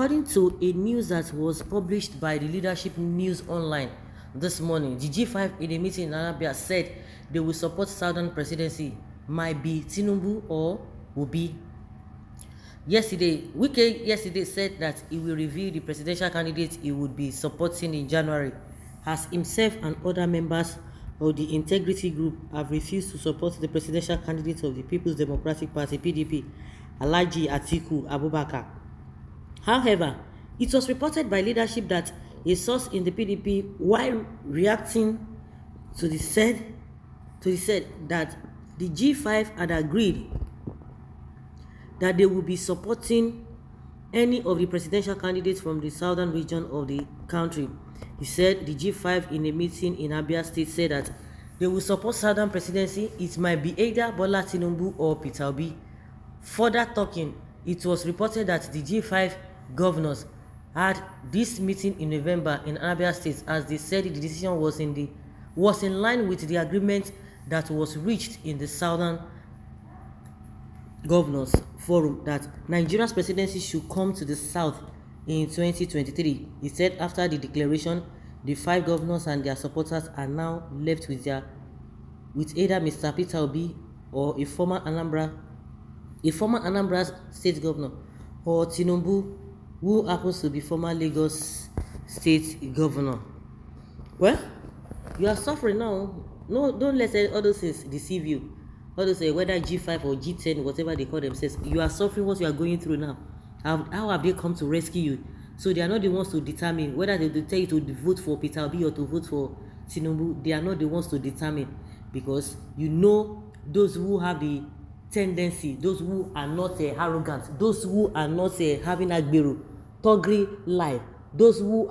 According to a news that was published by the Leadership News Online this morning, the G5 in a meeting in Arabia said they will support Southern presidency, might be Tinubu or will be. Yesterday said that he will reveal the presidential candidate he would be supporting in January, as himself and other members of the Integrity Group have refused to support the presidential candidate of the People's Democratic Party (PDP), Alhaji Atiku Abubakar. However, it was reported by leadership that a source in the PDP, while reacting to the said that the G5 had agreed that they will be supporting any of the presidential candidates from the southern region of the country. He said the G5 in a meeting in Abia State said that they will support southern presidency. It might be either Bola Tinubu or Peter Obi. Further talking, it was reported that the G5 governors had this meeting in November in Abia State, as they said the decision was in line with the agreement that was reached in the Southern Governors Forum that Nigeria's presidency should come to the South in 2023. He said after the declaration, the 5 governors and their supporters are now left with either Mr. Peter Obi or a former Anambra State governor, or Tinubu, who happens to be former Lagos State governor. Well, you are suffering now. No, don't let all those things deceive you. All those whether G5 or G10, whatever they call themselves, you are suffering what you are going through now. How have they come to rescue you? So they are not the ones to determine whether they tell you to vote for Peter Obi or to vote for Tinubu. They are not the ones to determine, because you know those who have the tendency, those who are not arrogant, those who are not having agbero, togri life, those who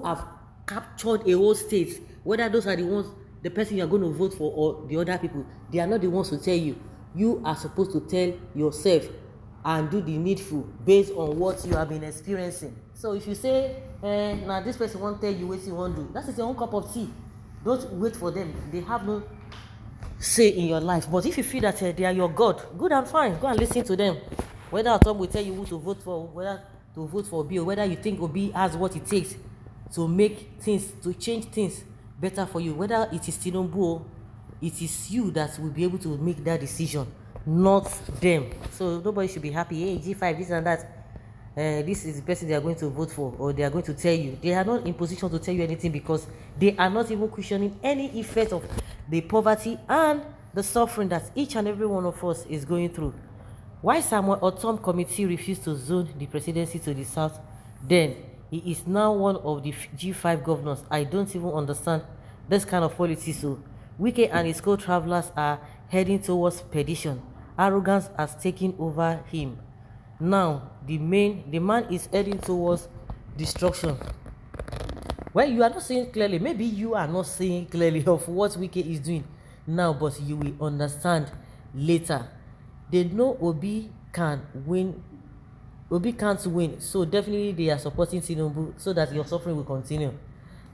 have captured a whole state, whether those are the person you are going to vote for or the other people, they are not the ones to tell you. You are supposed to tell yourself and do the needful based on what you have been experiencing. So if you say, now this person won't tell you what you want to do, that is your own cup of tea. Don't wait for them. They have no say in your life. But if you feel that they are your God, good and fine, go and listen to them. Whether Tom will tell you who to vote for, whether to vote for Obi, or whether you think Obi has what it takes to make things, to change things better for you, whether it is Tinubu, it is you that will be able to make that decision, not them. So nobody should be happy, hey, G5, this and that. This is the person they are going to vote for, or they are going to tell you. They are not in position to tell you anything, because they are not even questioning any effect of the poverty and the suffering that each and every one of us is going through. Why Samuel Otom committee refused to zone the presidency to the south, then he is now one of the G5 governors. I don't even understand this kind of policy. So Wike and his co-travelers are heading towards perdition. Arrogance has taken over him. Now the man is heading towards destruction. Well, you are not seeing clearly. Maybe you are not seeing clearly of what Wike is doing now, but you will understand later. They know Obi can win. Obi can't win, so definitely they are supporting Tinubu so that your suffering will continue.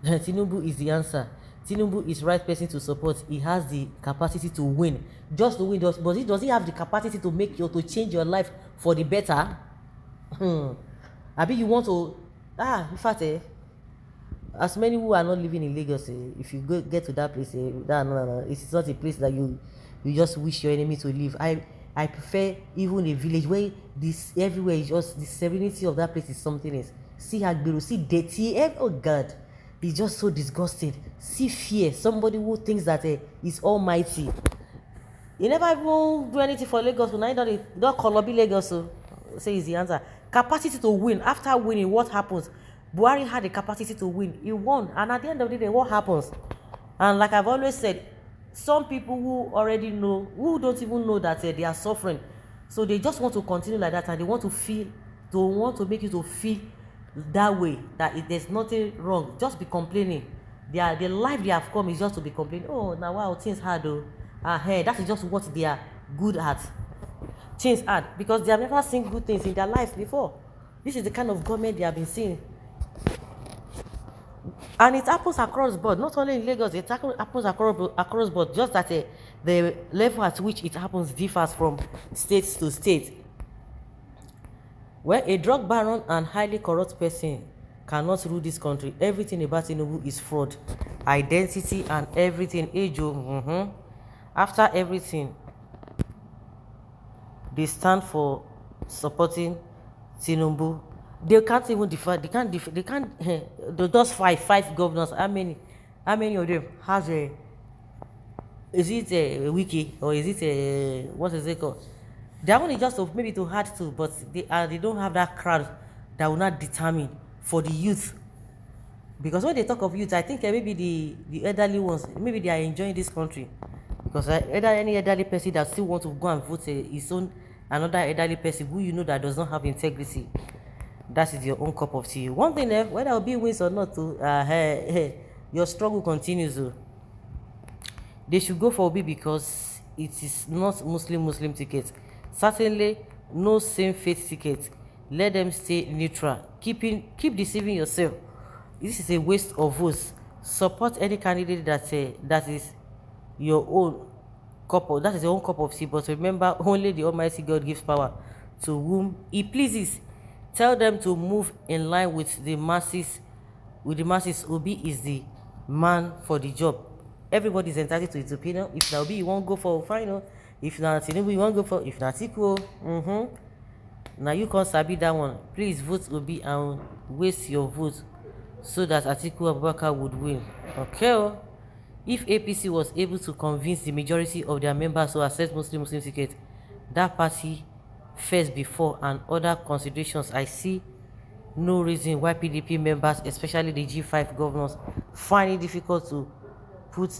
Tinubu is the answer. Tinubu is the right person to support. He has the capacity to win. Just to win, but does he have the capacity to change your life for the better? I mean, you want to in fact, as many who are not living in Lagos, if you get to that place, it's not a place that you just wish your enemy to live. I prefer even a village where this everywhere is just the serenity of that place is something else. See Agbero, see dirty, oh God, it's just so disgusting. See fear, somebody who thinks that is almighty. You never even do anything for Lagos, so now you don't Kolobi Lagos, so say is the answer. Capacity to win. After winning, what happens? Buhari had the capacity to win. He won, and at the end of the day, what happens? And like I've always said, some people who already know, who don't even know that they are suffering, so they just want to continue like that, and they want to make you to feel that way, that there's nothing wrong, just be complaining. The life they have come is just to be complaining. Oh, now wow, things hard though. That is just what they are good at. Things hard because they have never seen good things in their life before. This is the kind of government they have been seeing. And it happens across board, not only in Lagos, it happens across board, just that the level at which it happens differs from state to state. Well, a drug baron and highly corrupt person cannot rule this country. Everything about Tinubu is fraud, identity and everything. Ejo, after everything, they stand for supporting Tinubu. They can't even defy. They can't. They just five governors. How many? How many of them has a? Is it a wiki or is it a what is it called? Their own is just to maybe to hard to, but they don't have that crowd that will not determine for the youth. Because when they talk of youth, I think maybe the elderly ones, maybe they are enjoying this country. Because any elderly person that still want to go and vote his own another elderly person who you know that does not have integrity, that is your own cup of tea. One thing, whether Obi wins or not, your struggle continues. They should go for Obi because it is not Muslim ticket. Certainly, no same faith ticket. Let them stay neutral. Keep deceiving yourself. This is a waste of votes. Support any candidate that is your own that is your own cup of tea. But remember, only the Almighty God gives power to whom He pleases. Tell them to move in line with the masses. With the masses, Obi is the man for the job. Everybody is entitled to his opinion. If na Obi you won't go for final, if na Tinubu you won't go for, if na Atiku, now you can't sabi that one. Please vote Obi and waste your vote so that Atiku Abubakar would win. Okay. If APC was able to convince the majority of their members to accept Muslim ticket, that party first before and other considerations, I see no reason why PDP members, especially the G5 governors, find it difficult to put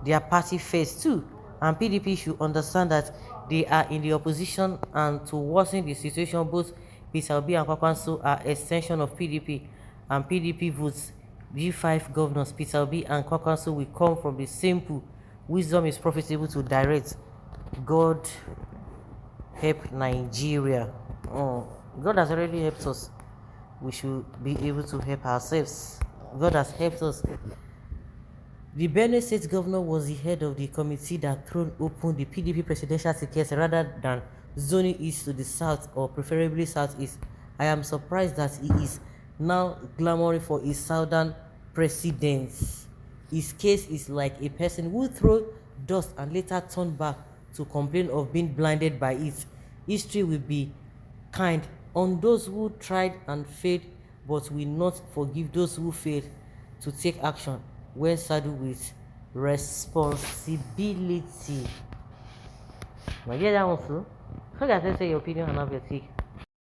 their party first too. And PDP should understand that they are in the opposition, and to worsen the situation, both Peter Obi and Kwakwanso are extension of PDP, and PDP votes G5 governors Peter Obi and Kwakwanso will come from the same pool. Wisdom is profitable to direct. God help Nigeria. God has already helped us. We should be able to help ourselves. God has helped us. The Benue State governor was the head of the committee that thrown open the PDP presidential tickets rather than zoning east to the south or preferably southeast. I am surprised that he is now clamoring for a southern precedence. His case is like a person who threw dust and later turned back to complain of being blinded by it. History will be kind on those who tried and failed, but will not forgive those who failed to take action when saddled with responsibility. Now, yeah, that one too. So, guys, let's say your opinion and have your take.